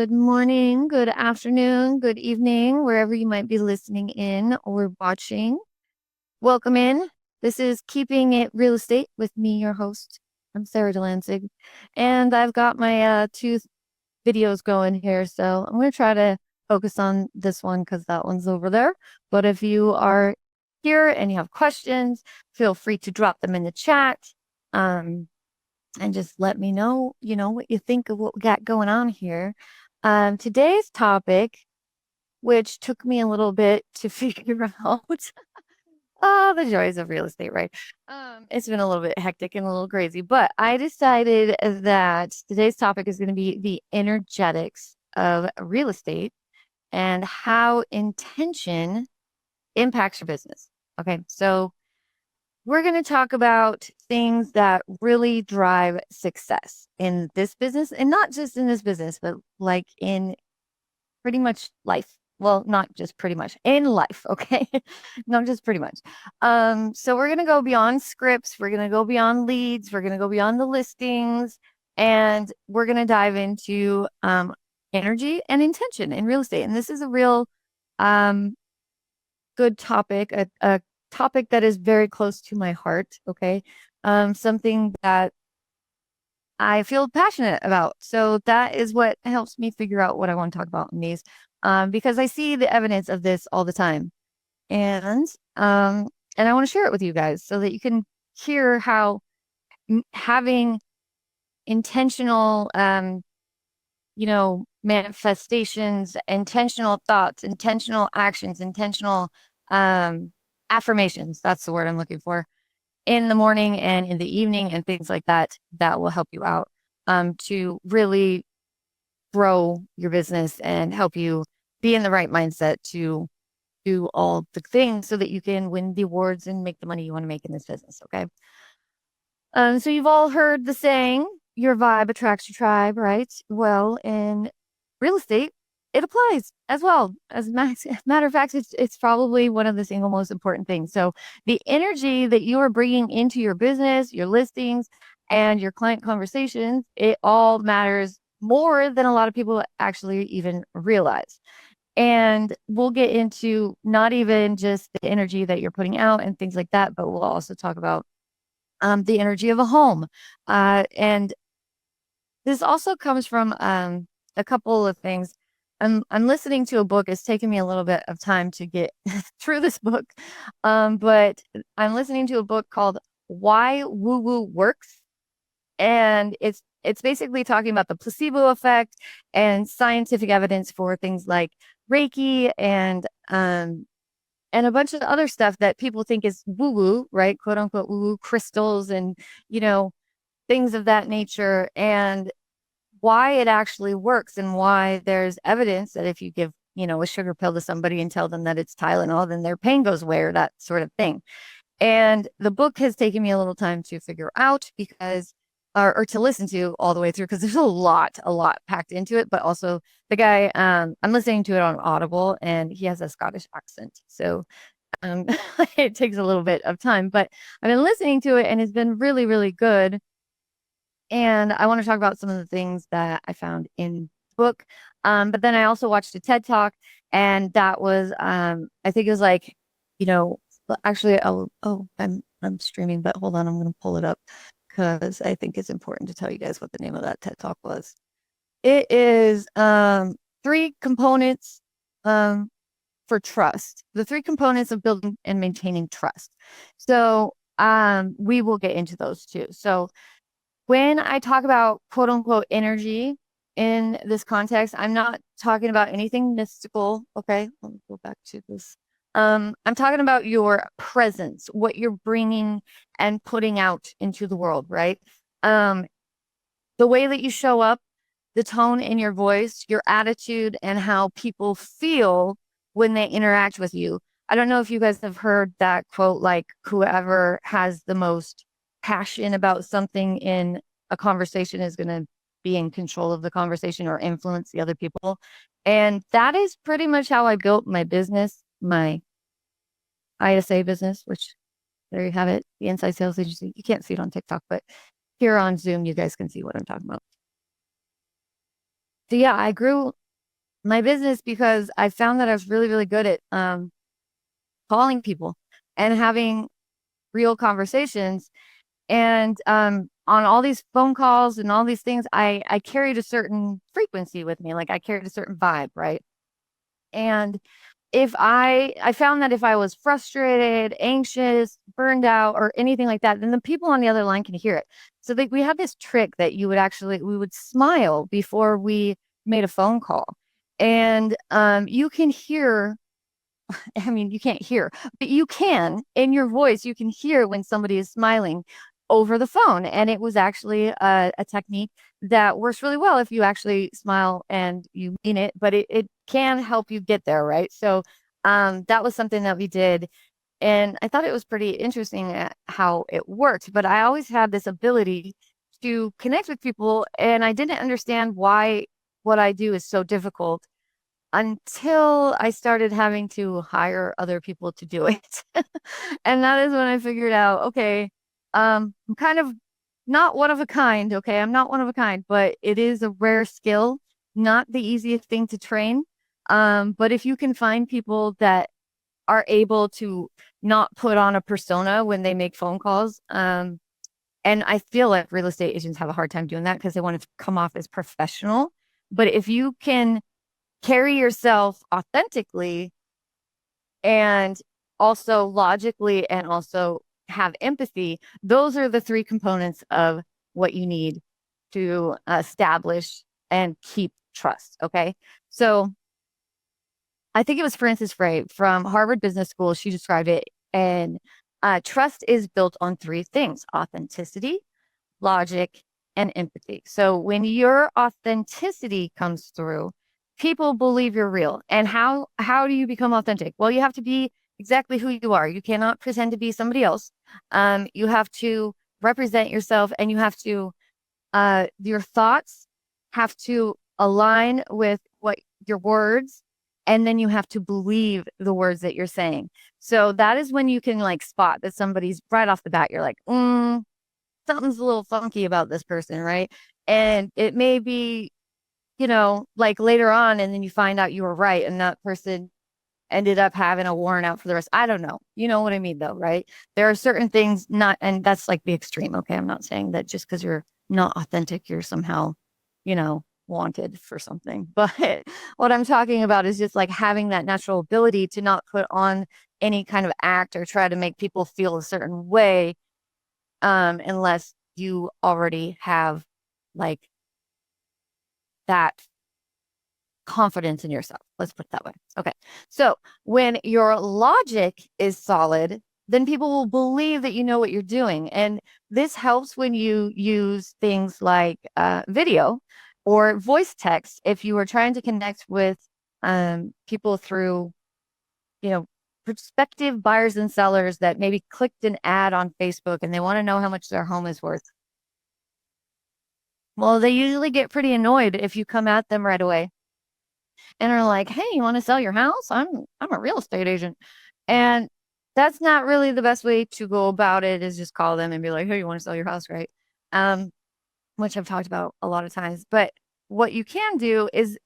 Good morning, good afternoon, good evening, wherever you might be listening in or watching. Welcome in. This is Keeping It Real Estate with me, your host. I'm Sara Delansig, and I've got my two videos going here. So I'm going to try to focus on this one because that one's over there. But if you are here and you have questions, feel free to drop them in the chat. And just let me know, what you think of what we got going on here. Today's topic, which took me a little bit to figure out, the joys of real estate, right? It's been a little bit hectic and a little crazy, but I decided that today's topic is going to be the energetics of real estate and how intention impacts your business. Okay, so we're going to talk about things that really drive success in this business, and not just in this business, but like in pretty much life. Well, not just pretty much in life. Okay. Not just pretty much. So we're going to go beyond scripts. We're going to go beyond leads. We're going to go beyond the listings, and we're going to dive into, energy and intention in real estate. And this is a real, um, good topic, a topic that is very close to my heart. Okay. Something that I feel passionate about. So that is what helps me figure out what I want to talk about in these, because I see the evidence of this all the time. And, and I want to share it with you guys so that you can hear how having intentional, manifestations, intentional thoughts, intentional actions, intentional, affirmations. That's the word I'm looking for, in the morning and in the evening and things like that, that will help you out, to really grow your business and help you be in the right mindset to do all the things so that you can win the awards and make the money you want to make in this business. Okay. So you've all heard the saying, your vibe attracts your tribe, right? Well, in real estate, it applies as well. As a matter of fact, it's probably one of the single most important things. So the energy that you are bringing into your business, your listings, and your client conversations, it all matters more than a lot of people actually even realize. And we'll get into not even just the energy that you're putting out and things like that, but we'll also talk about, the energy of a home. And this also comes from, a couple of things. I'm listening to a book. It's taken me a little bit of time to get through this book, but I'm listening to a book called Why Woo Woo Works, and it's basically talking about the placebo effect and scientific evidence for things like Reiki and a bunch of other stuff that people think is woo woo, right? Quote unquote woo woo, crystals and, you know, things of that nature, and why it actually works and why there's evidence that if you give, a sugar pill to somebody and tell them that it's Tylenol, then their pain goes away or that sort of thing. And the book has taken me a little time to figure out because, or to listen to all the way through, because there's a lot packed into it. But also the guy, I'm listening to it on Audible, and he has a Scottish accent. So, um, it takes a little bit of time, but I've been listening to it and it's been really, really good. And I want to talk about some of the things that I found in the book. But then I also watched a TED Talk, and that was, I think it was like, actually, I'm streaming, but hold on, I'm going to pull it up because I think it's important to tell you guys what the name of that TED Talk was. It is, three components, for trust. The three components of building and maintaining trust. So, we will get into those too. So when I talk about quote unquote energy in this context, I'm not talking about anything mystical. Okay, let me go back to this. I'm talking about your presence, what you're bringing and putting out into the world, right? Um, the way that you show up, the tone in your voice, your attitude, and how people feel when they interact with you. I don't know if you guys have heard that quote, like, whoever has the most passion about something in a conversation is going to be in control of the conversation or influence the other people. And that is pretty much how I built my business, my ISA business, which there you have it, the inside sales agency. You can't see it on TikTok, but here on Zoom, you guys can see what I'm talking about. So yeah, I grew my business because I found that I was really, really good at calling people and having real conversations. And on all these phone calls and all these things, I carried a certain frequency with me. Like I carried a certain vibe, right? And if I found that if I was frustrated, anxious, burned out, or anything like that, then the people on the other line can hear it. So we had this trick that we would smile before we made a phone call. And you can hear, I mean, you can't hear, but you can in your voice, you can hear when somebody is smiling over the phone. And it was actually a technique that works really well if you actually smile and you mean it, but it can help you get there, right? So that was something that we did. And I thought it was pretty interesting at how it worked. But I always had this ability to connect with people, and I didn't understand why what I do is so difficult until I started having to hire other people to do it. And that is when I figured out, okay, I'm kind of not one of a kind. Okay. I'm not one of a kind, but it is a rare skill, not the easiest thing to train. But if you can find people that are able to not put on a persona when they make phone calls, and I feel like real estate agents have a hard time doing that because they want to come off as professional. But if you can carry yourself authentically and also logically and also have empathy, those are the three components of what you need to establish and keep trust. Okay. So I think it was Frances Frey from Harvard Business School. She described it. And trust is built on three things: authenticity, logic, and empathy. So when your authenticity comes through, people believe you're real. And how do you become authentic? Well, you have to be exactly who you are. You cannot pretend to be somebody else. You have to represent yourself, and you have to your thoughts have to align with what your words, and then you have to believe the words that you're saying. So that is when you can like spot that somebody's right off the bat. You're like, something's a little funky about this person, right? And it may be, like later on, and then you find out you were right, and that person ended up having a warrant out for the rest. I don't know. You know what I mean, though, right? There are certain things not, and that's like the extreme. Okay. I'm not saying that just because you're not authentic, you're somehow, wanted for something. But what I'm talking about is just like having that natural ability to not put on any kind of act or try to make people feel a certain way, unless you already have like that confidence in yourself. Let's put it that way. Okay. So when your logic is solid, then people will believe that you know what you're doing. And this helps when you use things like video or voice text. If you are trying to connect with people through, you know, prospective buyers and sellers that maybe clicked an ad on Facebook and they want to know how much their home is worth. Well, they usually get pretty annoyed if you come at them right away and are like, "Hey, you want to sell your house? I'm a real estate agent." And that's not really the best way to go about it, is just call them and be like, "Hey, you want to sell your house, right?" Um, which I've talked about a lot of times. But what you can do is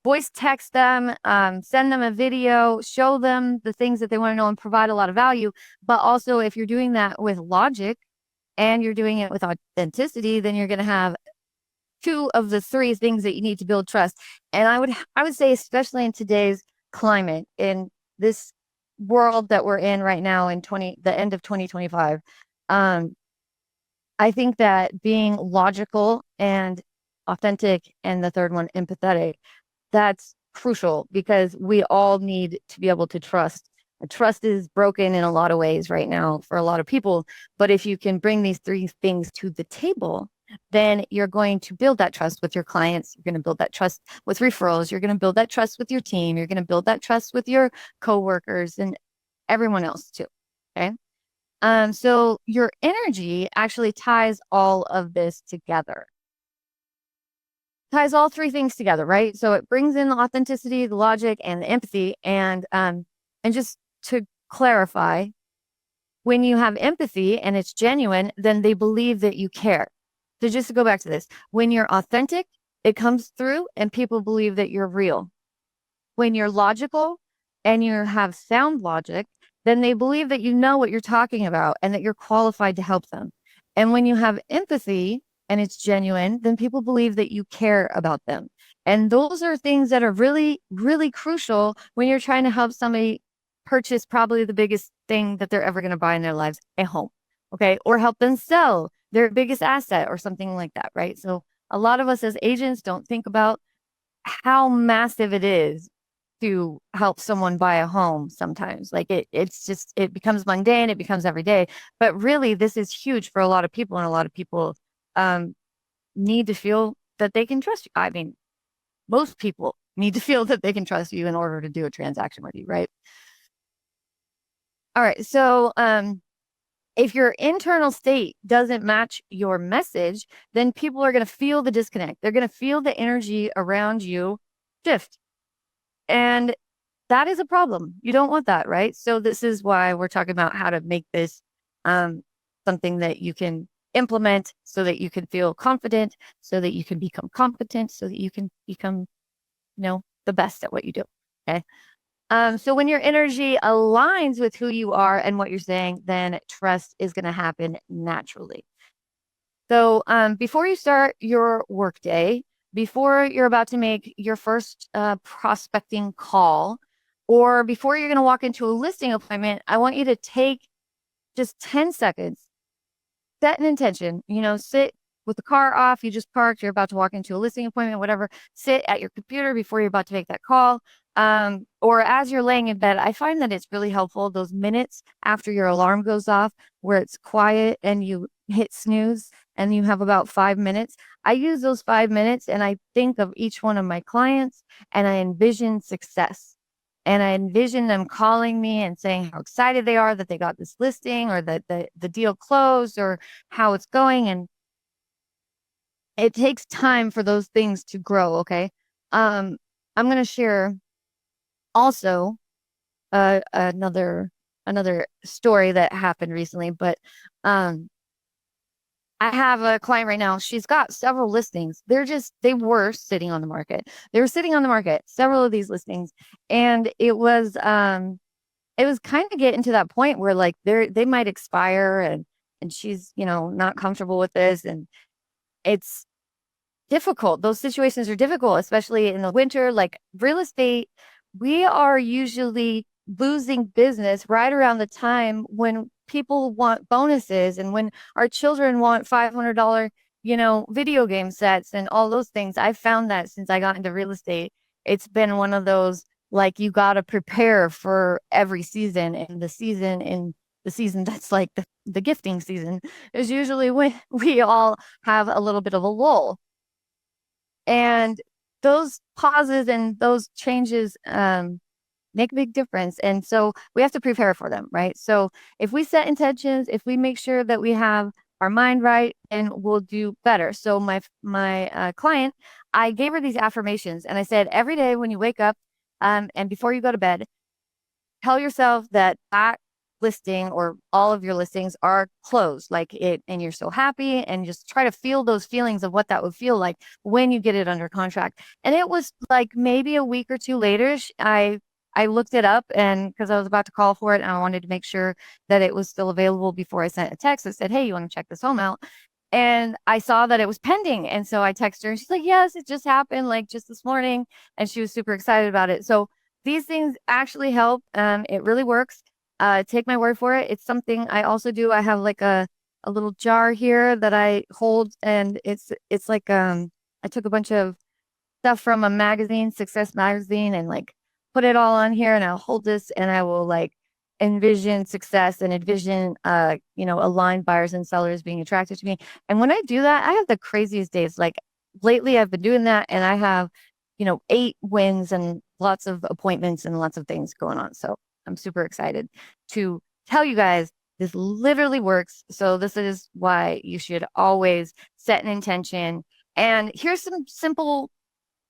voice text them, send them a video, show them the things that they want to know and provide a lot of value. But also if you're doing that with logic and you're doing it with authenticity, then you're going to have two of the three things that you need to build trust. And I would say, especially in today's climate, in this world that we're in right now in the end of 2025, um, I think that being logical and authentic, and the third one, empathetic, that's crucial because we all need to be able to trust. Trust is broken in a lot of ways right now for a lot of people. But if you can bring these three things to the table, then you're going to build that trust with your clients. You're going to build that trust with referrals. You're going to build that trust with your team. You're going to build that trust with your coworkers and everyone else too. Okay. So your energy actually ties all of this together. Ties all three things together, right? So it brings in the authenticity, the logic, and the empathy. And just to clarify, when you have empathy and it's genuine, then they believe that you care. So just to go back to this, when you're authentic it comes through and people believe that you're real. When you're logical and you have sound logic, then they believe that you know what you're talking about and that you're qualified to help them. And when you have empathy and it's genuine, then people believe that you care about them. And those are things that are really, really crucial when you're trying to help somebody purchase probably the biggest thing that they're ever going to buy in their lives, a home. Okay. Or help them sell their biggest asset or something like that. Right. So a lot of us as agents don't think about how massive it is to help someone buy a home sometimes. Like it's just, it becomes mundane, it becomes every day. But really, this is huge for a lot of people, and a lot of people um, need to feel that they can trust you. I mean, most people need to feel that they can trust you in order to do a transaction with you, right? All right. So, if your internal state doesn't match your message, then people are going to feel the disconnect. They're going to feel the energy around you shift. And that is a problem. You don't want that, right? So this is why we're talking about how to make this um, something that you can implement so that you can feel confident, so that you can become competent, so that you can become, the best at what you do. Okay. So when your energy aligns with who you are and what you're saying, then trust is going to happen naturally. So before you start your workday, before you're about to make your first prospecting call, or before you're going to walk into a listing appointment, I want you to take just 10 seconds, set an intention, sit with the car off, you just parked, you're about to walk into a listing appointment, whatever, sit at your computer before you're about to make that call. Or as you're laying in bed, I find that it's really helpful those minutes after your alarm goes off where it's quiet and you hit snooze and you have about 5 minutes. I use those 5 minutes and I think of each one of my clients and I envision success. And I envision them calling me and saying how excited they are that they got this listing or that the deal closed or how it's going. And it takes time for those things to grow. Okay. I'm going to share also another story that happened recently, but um, I have a client right now. She's got several listings. They were sitting on the market. They were sitting on the market, several of these listings. And it was kind of getting to that point where like they might expire and she's, not comfortable with this. And it's difficult. Those situations are difficult, especially in the winter. Like real estate, we are usually losing business right around the time when people want bonuses and when our children want $500, video game sets and all those things. I've found that since I got into real estate, it's been one of those like you got to prepare for every season, and the season that's like the gifting season is usually when we all have a little bit of a lull. And those pauses and those changes make a big difference. And so we have to prepare for them, right? So if we set intentions, if we make sure that we have our mind right, and we'll do better. So my client, I gave her these affirmations and I said, every day when you wake up and before you go to bed, tell yourself that that listing or all of your listings are closed, like it, and you're so happy, and just try to feel those feelings of what that would feel like when you get it under contract. And it was like maybe a week or two later, I looked it up, and because I was about to call for it and I wanted to make sure that it was still available before I sent a text that said, hey, you want to check this home out? And I saw that it was pending. And so I texted her and she's like, yes, it just happened like just this morning. And she was super excited about it. So these things actually help. It really works. Take my word for it. It's something I also do. I have like a little jar here that I hold, and it's like I took a bunch of stuff from a magazine, Success Magazine, and like put it all on here, and I'll hold this and I will like envision success and envision aligned buyers and sellers being attracted to me. And when I do that, I have the craziest days. Like lately I've been doing that and I have 8 wins and lots of appointments and lots of things going on. So I'm super excited to tell you guys this literally works. So this is why you should always set an intention. And here's some simple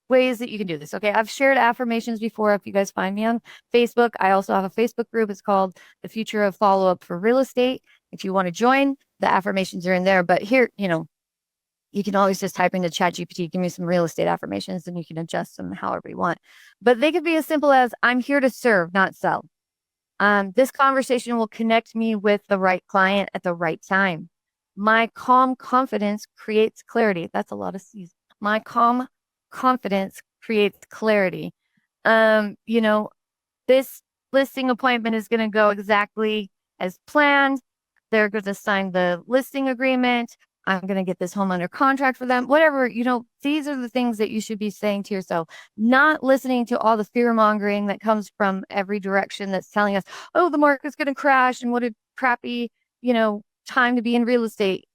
ways that you can do this. Okay. I've shared affirmations before. If you guys find me on Facebook, I also have a Facebook group. It's called The Future of Follow Up for Real Estate. If you want to join, the affirmations are in there. But here, You can always just type into ChatGPT, give me some real estate affirmations, and you can adjust them however you want. But they could be as simple as, I'm here to serve, not sell. This conversation will connect me with the right client at the right time. My calm confidence creates clarity. That's a lot of C's. My calm confidence creates clarity. You know, this listing appointment is going to go exactly as planned. They're going to sign the listing agreement. I'm going to get this home under contract for them. Whatever, these are the things that you should be saying to yourself, not listening to all the fear mongering that comes from every direction that's telling us, oh, the market's going to crash and what a crappy, time to be in real estate.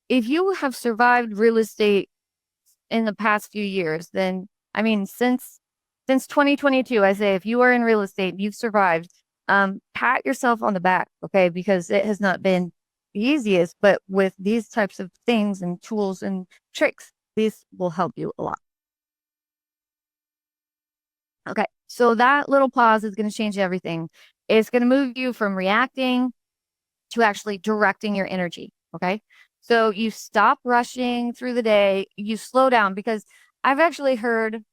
If you have survived real estate in the past few years, then I mean, since 2022, I say if you are in real estate, you've survived, pat yourself on the back, okay? Because it has not been the easiest, but with these types of things and tools and tricks, these will help you a lot. Okay, so that little pause is going to change everything. It's going to move you from reacting to actually directing your energy. Okay. So you stop rushing through the day, you slow down, because I've actually heard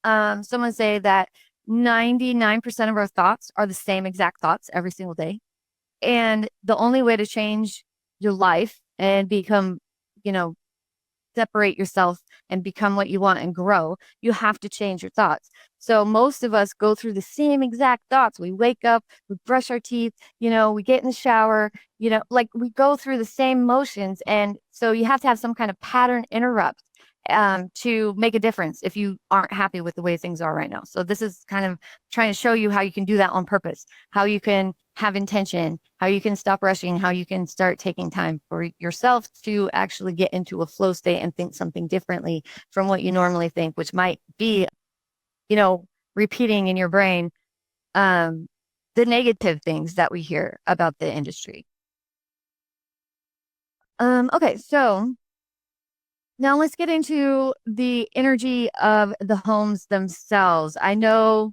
someone say that 99% of our thoughts are the same exact thoughts every single day. And the only way to change your life and become, you know, separate yourself and become what you want and grow, you have to change your thoughts. So most of us go through the same exact thoughts. We wake up, we brush our teeth, we get in the shower, like we go through the same motions. And so you have to have some kind of pattern interrupt to make a difference if you aren't happy with the way things are right now. So this is kind of trying to show you how you can do that on purpose, how you can have intention, how you can stop rushing, how you can start taking time for yourself to actually get into a flow state and think something differently from what you normally think, which might be, repeating in your brain the negative things that we hear about the industry. Okay, so now let's get into the energy of the homes themselves. I know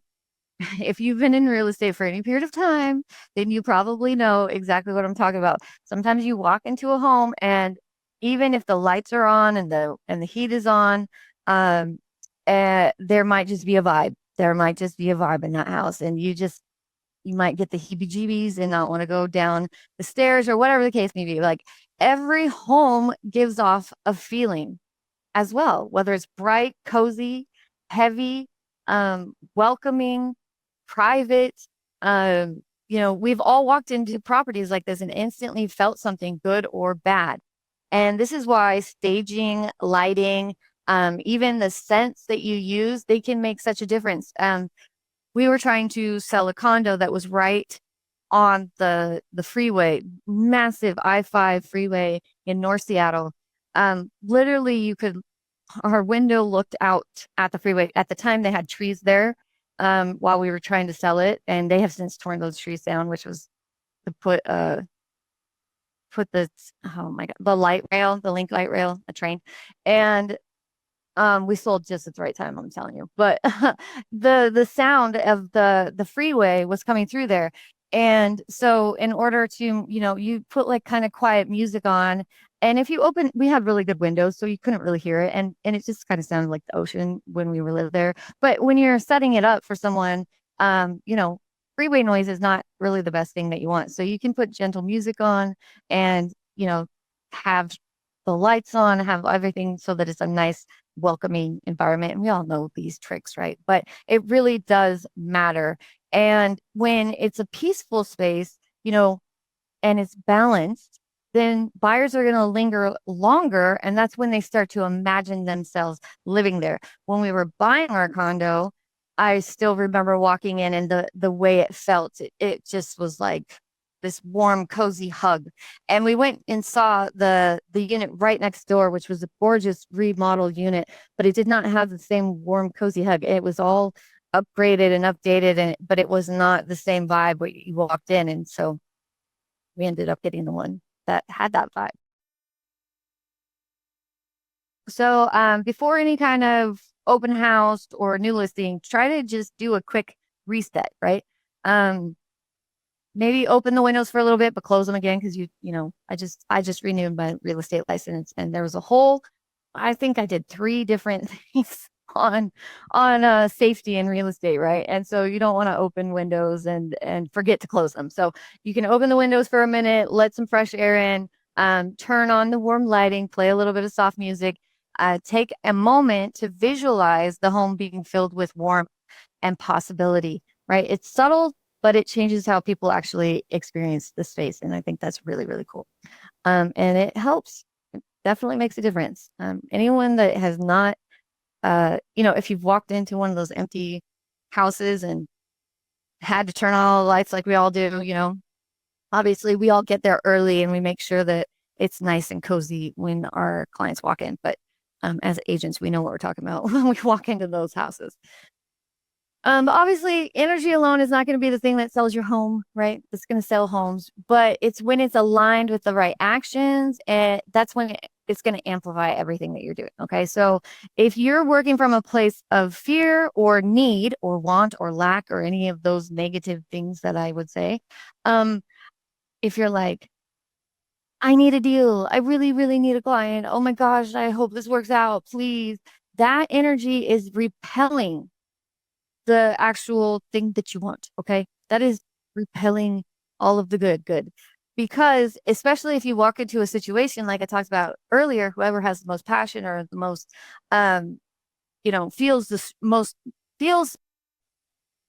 if you've been in real estate for any period of time, then you probably know exactly what I'm talking about. Sometimes you walk into a home, and even if the lights are on and the heat is on, there might just be a vibe. There might just be a vibe in that house, and you might get the heebie-jeebies and not want to go down the stairs or whatever the case may be. Like, every home gives off a feeling as well, whether it's bright, cozy, heavy, welcoming, private. We've all walked into properties like this and instantly felt something good or bad. And this is why staging, lighting, even the scents that you use, they can make such a difference. We were trying to sell a condo that was right on the freeway, massive I-5 freeway in North Seattle. Literally, our window looked out at the freeway. At the time, they had trees there while we were trying to sell it, and they have since torn those trees down, which was to put the, oh my God, the light rail, the link light rail, a train. And we sold just at the right time, I'm telling you. But the sound of the freeway was coming through there. And so in order to, you put like kind of quiet music on, and if you open, we had really good windows, so you couldn't really hear it. And it just kind of sounded like the ocean when we were lived there. But when you're setting it up for someone, freeway noise is not really the best thing that you want. So you can put gentle music on and, have the lights on, have everything so that it's a nice, welcoming environment. And we all know these tricks, right? But it really does matter. And when it's a peaceful space, and it's balanced, then buyers are going to linger longer. And that's when they start to imagine themselves living there. When we were buying our condo, I still remember walking in, and the way it felt, it just was like this warm, cozy hug. And we went and saw the unit right next door, which was a gorgeous remodeled unit, but it did not have the same warm, cozy hug. It was all upgraded and updated, but it was not the same vibe when you walked in. And so we ended up getting the one that had that vibe. So before any kind of open house or new listing, try to just do a quick reset, right? maybe open the windows for a little bit, but close them again because I just renewed my real estate license, and there was a whole, I think I did three different things on safety in real estate, right? And so you don't want to open windows and forget to close them. So you can open the windows for a minute, let some fresh air in, turn on the warm lighting, play a little bit of soft music, take a moment to visualize the home being filled with warmth and possibility, right? It's subtle, but it changes how people actually experience the space. And I think that's really, really cool. And it helps. It definitely makes a difference. Anyone that has not, if you've walked into one of those empty houses and had to turn on all the lights like we all do, obviously we all get there early and we make sure that it's nice and cozy when our clients walk in. But as agents, we know what we're talking about when we walk into those houses. Obviously, energy alone is not going to be the thing that sells your home, right? It's going to sell homes, but it's when it's aligned with the right actions, and that's when it's going to amplify everything that you're doing. Okay. So if you're working from a place of fear or need or want or lack or any of those negative things that I would say, if you're like, I need a deal, I really, really need a client. Oh my gosh, I hope this works out, please. That energy is repelling the actual thing that you want. Okay. That is repelling all of the good. Because especially if you walk into a situation like I talked about earlier, whoever has the most passion or the most, feels feels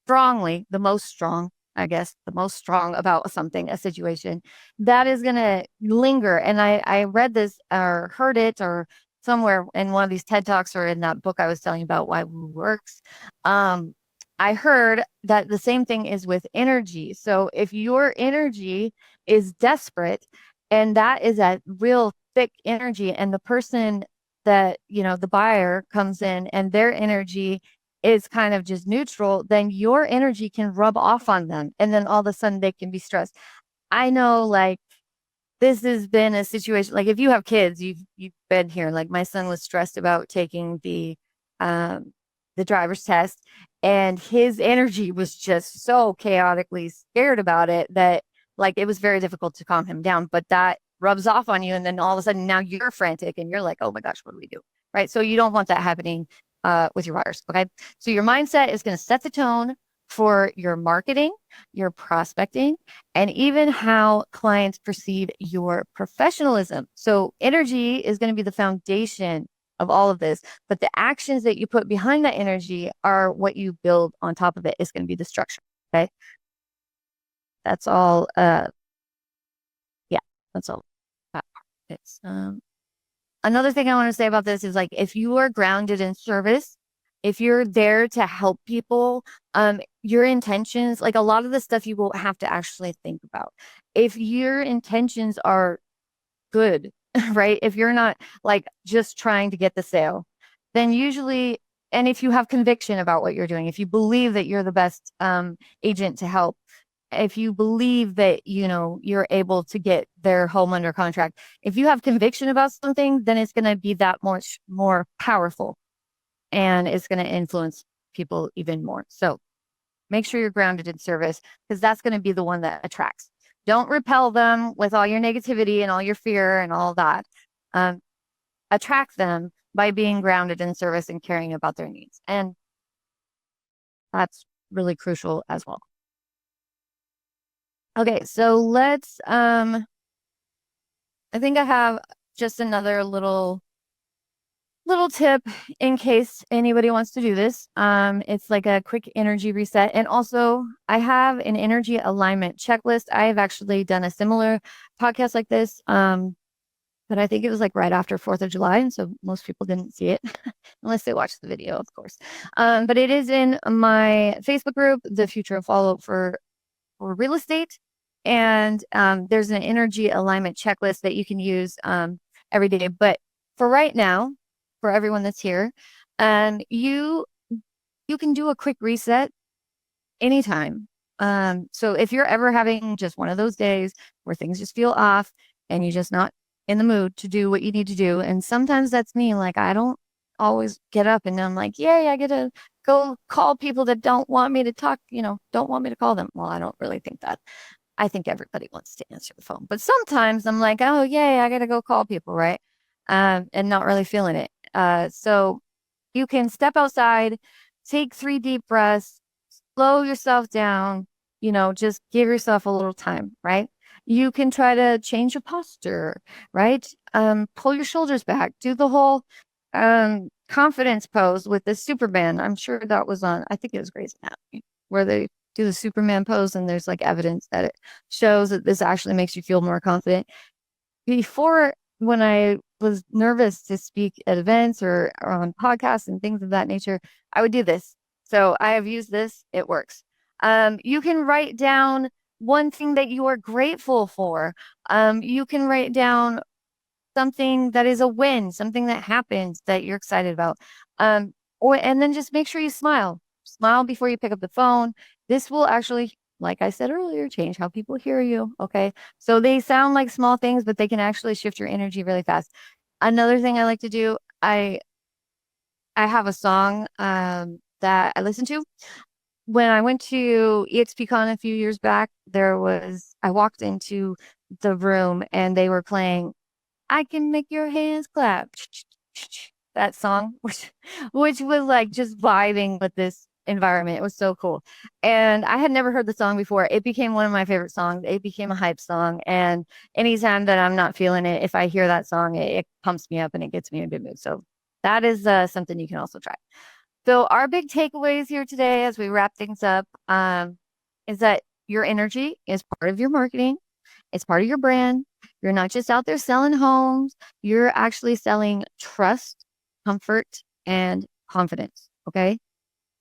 strongly, the most strong, I guess, the most strong about something, a situation, that is going to linger. And I read this or heard it or somewhere in one of these TED Talks or in that book I was telling you about why woo works. I heard that the same thing is with energy. So if your energy is desperate and that is a real thick energy, and the person that, the buyer comes in and their energy is kind of just neutral, then your energy can rub off on them. And then all of a sudden they can be stressed. I know, like, this has been a situation, like if you have kids, you've been here. Like my son was stressed about taking the driver's test, and his energy was just so chaotically scared about it that like it was very difficult to calm him down. But that rubs off on you, and then all of a sudden now you're frantic and you're like, oh my gosh, what do we do? Right. So you don't want that happening with your buyers. Okay. So your mindset is going to set the tone for your marketing, your prospecting, and even how clients perceive your professionalism. So energy is going to be the foundation of all of this, but the actions that you put behind that energy are what you build on top of it. Is going to be the structure. Okay. That's all. Yeah, that's all. It's, another thing I want to say about this is, like, if you are grounded in service, if you're there to help people, your intentions, like a lot of the stuff you won't have to actually think about. If your intentions are good, right? If you're not like just trying to get the sale, then usually, and if you have conviction about what you're doing, if you believe that you're the best agent to help, if you believe that, you're able to get their home under contract, if you have conviction about something, then it's going to be that much more powerful, and it's going to influence people even more. So make sure you're grounded in service, because that's going to be the one that attracts. Don't repel them with all your negativity and all your fear and all that. Attract them by being grounded in service and caring about their needs. And that's really crucial as well. Okay, so let's, I think I have just another little tip in case anybody wants to do this. It's like a quick energy reset. And also I have an energy alignment checklist. I have actually done a similar podcast like this. But I think it was like right after 4th of July. And so most people didn't see it unless they watched the video, of course. But it is in my Facebook group, The Future of Follow-Up for Real Estate. And there's an energy alignment checklist that you can use every day. But for right now, for everyone that's here, you can do a quick reset anytime. So if you're ever having just one of those days where things just feel off and you're just not in the mood to do what you need to do, and sometimes that's me, like I don't always get up and I'm like, yay, I get to go call people that don't want me to talk, don't want me to call them. Well, I don't really think that. I think everybody wants to answer the phone, but sometimes I'm like, oh, yay, I got to go call people, right? And not really feeling it. So you can step outside, take 3 deep breaths, slow yourself down, just give yourself a little time, right? You can try to change your posture, right? Pull your shoulders back, do the whole confidence pose with the Superman. I'm sure that was on, I think it was Grey's Anatomy, where they do the Superman pose, and there's like evidence that it shows that this actually makes you feel more confident. Before, when I was nervous to speak at events or on podcasts and things of that nature, I would do this. So I have used this. It works. You can write down one thing that you are grateful for. You can write down something that is a win, something that happens that you're excited about. And then just make sure you smile. Smile before you pick up the phone. This will actually, like I said earlier, change how people hear you. Okay. So they sound like small things, but they can actually shift your energy really fast. Another thing I like to do, I have a song that I listen to. When I went to EXPCon a few years back, I walked into the room and they were playing I Can Make Your Hands Clap. That song, which was like just vibing with this environment. It was so cool. And I had never heard the song before. It became one of my favorite songs. It became a hype song. And anytime that I'm not feeling it, if I hear that song, it pumps me up and it gets me in a good mood. So that is something you can also try. So our big takeaways here today, as we wrap things up, is that your energy is part of your marketing. It's part of your brand. You're not just out there selling homes. You're actually selling trust, comfort, and confidence. Okay.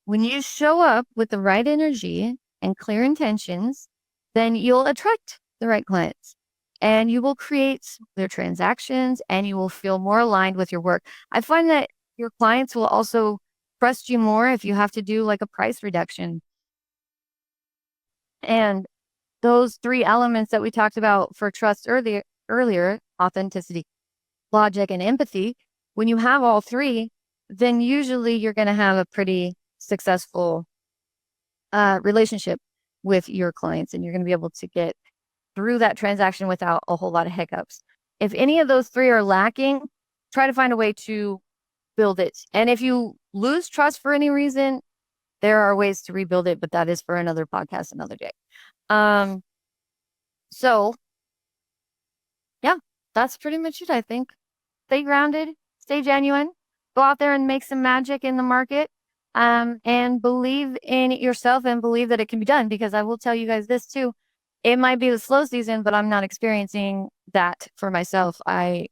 When you show up with the right energy and clear intentions, then you'll attract the right clients and you will create their transactions and you will feel more aligned with your work. I find that your clients will also trust you more if you have to do like a price reduction. And those 3 elements that we talked about for trust earlier, authenticity, logic, and empathy, when you have all 3, then usually you're going to have a pretty successful relationship with your clients, and you're going to be able to get through that transaction without a whole lot of hiccups. If any of those 3 are lacking, try to find a way to build it. And if you lose trust for any reason, there are ways to rebuild it, but that is for another podcast, another day. So yeah, that's pretty much it, I think. Stay grounded, stay genuine, go out there and make some magic in the market, and believe in yourself and believe that it can be done, because I will tell you guys this too. It might be the slow season, but I'm not experiencing that for myself. I've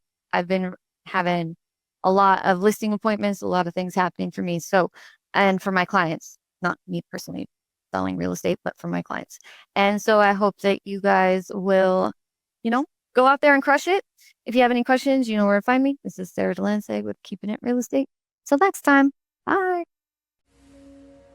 been having a lot of listing appointments, a lot of things happening for me. So, and for my clients, not me personally selling real estate, but for my clients. And so I hope that you guys will, go out there and crush it. If you have any questions, you know where to find me. This is Sara Delansig with Keeping It Real Estate. Till next time, bye.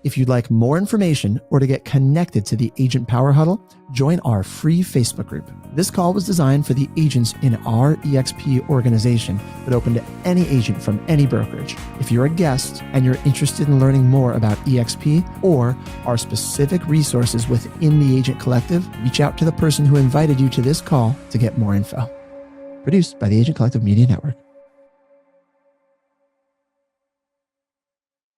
If you'd like more information or to get connected to the Agent Power Huddle, join our free Facebook group. This call was designed for the agents in our EXP organization, but open to any agent from any brokerage. If you're a guest and you're interested in learning more about EXP or our specific resources within the Agent Collective, reach out to the person who invited you to this call to get more info. Produced by the Agent Collective Media Network.